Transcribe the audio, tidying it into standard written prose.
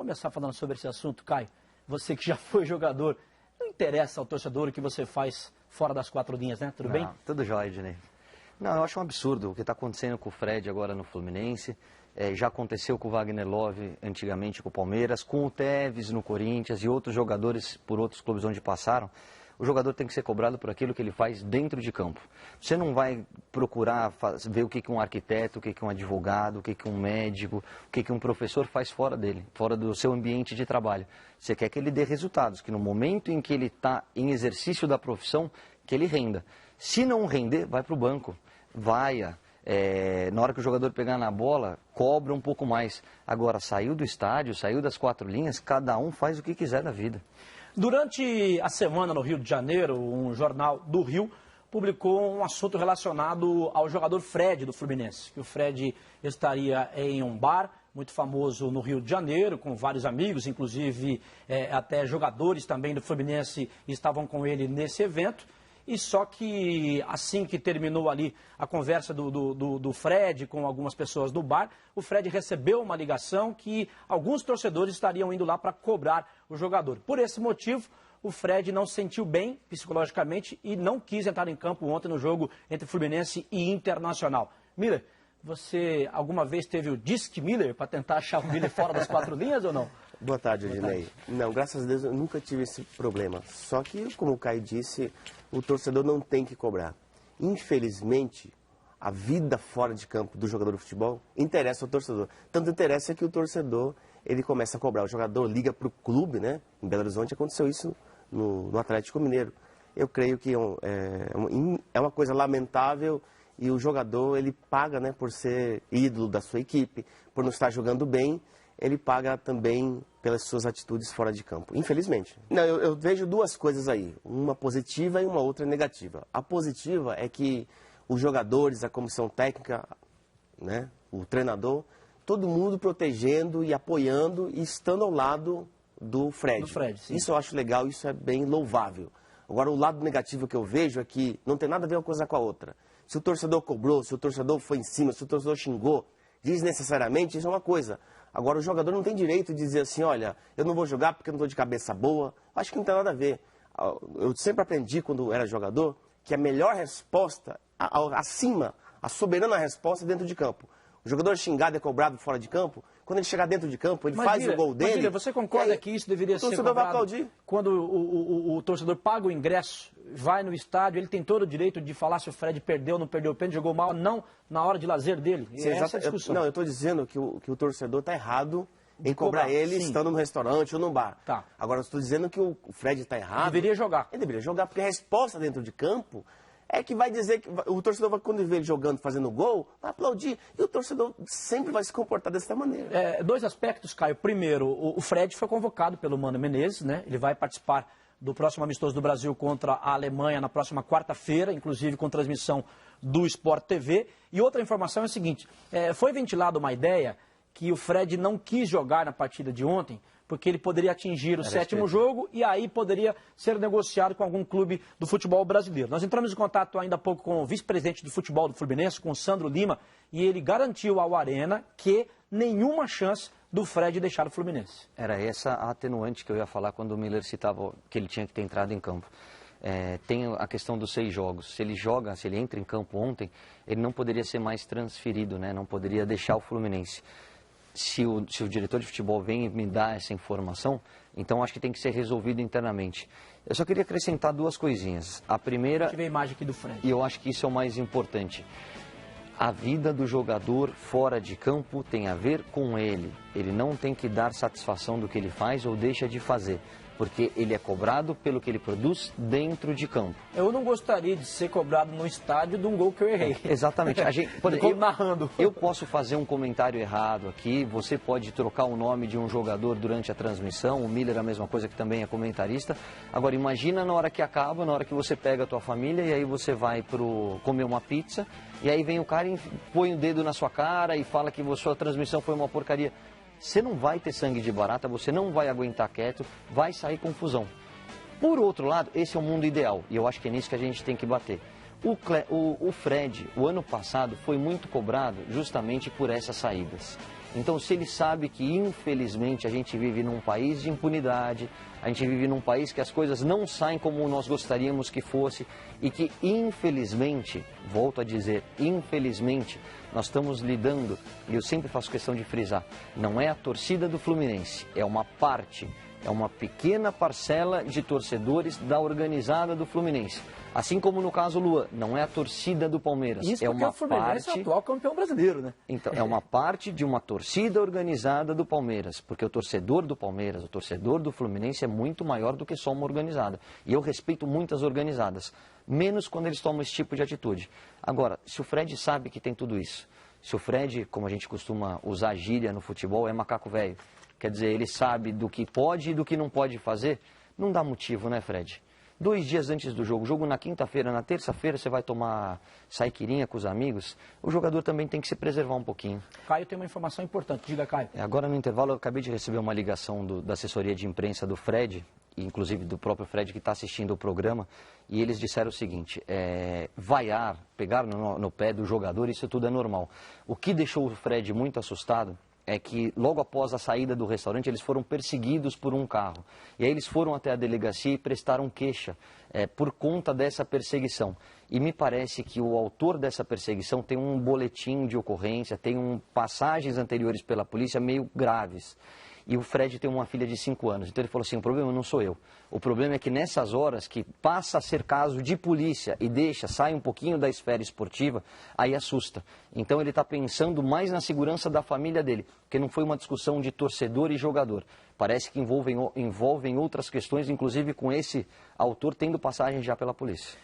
começar falando sobre esse assunto, Caio. Você que já foi jogador, não interessa ao torcedor o que você faz fora das quatro linhas, né? Tudo bem? Tudo jóia, Ednei. Não, eu acho um absurdo o que está acontecendo com o Fred agora no Fluminense. Já aconteceu com o Wagner Love antigamente com o Palmeiras, com o Tevez no Corinthians e outros jogadores por outros clubes onde passaram. O jogador tem que ser cobrado por aquilo que ele faz dentro de campo. Você não vai procurar ver o que um arquiteto, o que um advogado, o que um médico, o que um professor faz fora dele, fora do seu ambiente de trabalho. Você quer que ele dê resultados, que no momento em que ele está em exercício da profissão, que ele renda. Se não render, vai para o banco, vaia. Na hora que o jogador pegar na bola, cobra um pouco mais. Agora, saiu do estádio, saiu das quatro linhas, cada um faz o que quiser da vida. Durante a semana no Rio de Janeiro, um jornal do Rio publicou um assunto relacionado ao jogador Fred do Fluminense. Que o Fred estaria em um bar muito famoso no Rio de Janeiro, com vários amigos, inclusive até jogadores também do Fluminense estavam com ele nesse evento. E só que assim que terminou ali a conversa do Fred com algumas pessoas do bar, o Fred recebeu uma ligação que alguns torcedores estariam indo lá para cobrar o jogador. Por esse motivo, o Fred não se sentiu bem psicologicamente e não quis entrar em campo ontem no jogo entre Fluminense e Internacional. Miller, você alguma vez teve o Disque Miller para tentar achar o Miller fora das quatro linhas ou não? Boa tarde, Ednei. Não, graças a Deus eu nunca tive esse problema. Só que, como o Caio disse, o torcedor não tem que cobrar. Infelizmente, a vida fora de campo do jogador de futebol interessa ao torcedor. Tanto interessa que o torcedor ele começa a cobrar. O jogador liga para o clube, né? Em Belo Horizonte aconteceu isso no Atlético Mineiro. Eu creio que é uma coisa lamentável e o jogador ele paga, né, por ser ídolo da sua equipe, por não estar jogando bem. Ele paga também pelas suas atitudes fora de campo, infelizmente. Não, eu vejo duas coisas aí, uma positiva e uma outra negativa. A positiva é que os jogadores, a comissão técnica, né, o treinador, todo mundo protegendo e apoiando e estando ao lado do Fred. Do Fred, sim. Isso eu acho legal, isso é bem louvável. Agora, o lado negativo que eu vejo é que não tem nada a ver uma coisa com a outra. Se o torcedor cobrou, se o torcedor foi em cima, se o torcedor xingou, desnecessariamente, isso é uma coisa. Agora, o jogador não tem direito de dizer assim, olha, eu não vou jogar porque eu não estou de cabeça boa. Acho que não tem nada a ver. Eu sempre aprendi, quando era jogador, que a melhor resposta, acima, a soberana resposta é dentro de campo. O jogador xingado é cobrado fora de campo, quando ele chegar dentro de campo, ele faz o gol dele... Mas, você concorda que isso deveria ser cobrado quando o torcedor paga o ingresso, vai no estádio, ele tem todo o direito de falar se o Fred perdeu ou não perdeu o pênalti, jogou mal, não na hora de lazer dele? Sim, essa é a discussão. Não, eu estou dizendo que o torcedor está errado em cobrar ele estando no restaurante ou no bar. Tá. Agora, eu estou dizendo que o Fred está errado. Deveria jogar. Ele deveria jogar, porque a resposta dentro de campo é que vai dizer que o torcedor, quando vê ele jogando, fazendo gol, vai aplaudir. E o torcedor sempre vai se comportar dessa maneira. Dois aspectos, Caio. Primeiro, o Fred foi convocado pelo Mano Menezes, né? Ele vai participar do próximo amistoso do Brasil contra a Alemanha na próxima quarta-feira, inclusive com transmissão do Sport TV. E outra informação é a seguinte, foi ventilada uma ideia que o Fred não quis jogar na partida de ontem, porque ele poderia atingir o sétimo jogo e aí poderia ser negociado com algum clube do futebol brasileiro. Nós entramos em contato ainda há pouco com o vice-presidente de futebol do Fluminense, com o Sandro Lima, e ele garantiu ao Arena que nenhuma chance do Fred deixar o Fluminense. Era essa a atenuante que eu ia falar quando o Miller citava que ele tinha que ter entrado em campo. Tem a questão dos 6 jogos. Se ele entra em campo ontem, ele não poderia ser mais transferido, né? Não poderia deixar o Fluminense. Se o diretor de futebol vem e me dá essa informação, então acho que tem que ser resolvido internamente. Eu só queria acrescentar duas coisinhas. A primeira... Tive a imagem aqui do Fred. E eu acho que isso é o mais importante. A vida do jogador fora de campo tem a ver com ele. Ele não tem que dar satisfação do que ele faz ou deixa de fazer, porque ele é cobrado pelo que ele produz dentro de campo. Eu não gostaria de ser cobrado no estádio de um gol que eu errei. Exatamente. Narrando. Eu posso fazer um comentário errado aqui, você pode trocar o nome de um jogador durante a transmissão, o Miller é a mesma coisa, que também é comentarista. Agora, imagina na hora que acaba, na hora que você pega a tua família e aí você vai comer uma pizza, e aí vem o cara e põe o dedo na sua cara e fala que a sua transmissão foi uma porcaria. Você não vai ter sangue de barata, você não vai aguentar quieto, vai sair confusão. Por outro lado, esse é o mundo ideal, e eu acho que é nisso que a gente tem que bater. O Fred, o ano passado, foi muito cobrado justamente por essas saídas. Então, se ele sabe que, infelizmente, a gente vive num país de impunidade, a gente vive num país que as coisas não saem como nós gostaríamos que fosse e que, infelizmente, volto a dizer, infelizmente, nós estamos lidando, e eu sempre faço questão de frisar, não é a torcida do Fluminense, é uma parte, é uma pequena parcela de torcedores da organizada do Fluminense. Assim como no caso Luan, não é a torcida do Palmeiras, Isso é porque uma o Fluminense parte... é o atual campeão brasileiro, né? Então, é uma parte de uma torcida organizada do Palmeiras, porque o torcedor do Palmeiras, o torcedor do Fluminense é muito maior do que só uma organizada. E eu respeito muitas organizadas, menos quando eles tomam esse tipo de atitude. Agora, se o Fred sabe que tem tudo isso, se o Fred, como a gente costuma usar gíria no futebol, é macaco velho, quer dizer, ele sabe do que pode e do que não pode fazer, não dá motivo, né, Fred? 2 dias antes do jogo na quinta-feira, na terça-feira você vai tomar saiquirinha com os amigos, o jogador também tem que se preservar um pouquinho. Caio tem uma informação importante, diga, Caio. Agora no intervalo eu acabei de receber uma ligação da assessoria de imprensa do Fred, inclusive do próprio Fred que está assistindo o programa, e eles disseram o seguinte, vaiar, pegar no pé do jogador, isso tudo é normal. O que deixou o Fred muito assustado é que logo após a saída do restaurante eles foram perseguidos por um carro. E aí eles foram até a delegacia e prestaram queixa por conta dessa perseguição. E me parece que o autor dessa perseguição tem um boletim de ocorrência, tem passagens anteriores pela polícia meio graves. E o Fred tem uma filha de 5 anos. Então ele falou assim, o problema não sou eu. O problema é que nessas horas que passa a ser caso de polícia e sai um pouquinho da esfera esportiva, aí assusta. Então ele está pensando mais na segurança da família dele, porque não foi uma discussão de torcedor e jogador. Parece que envolvem outras questões, inclusive com esse autor tendo passagem já pela polícia.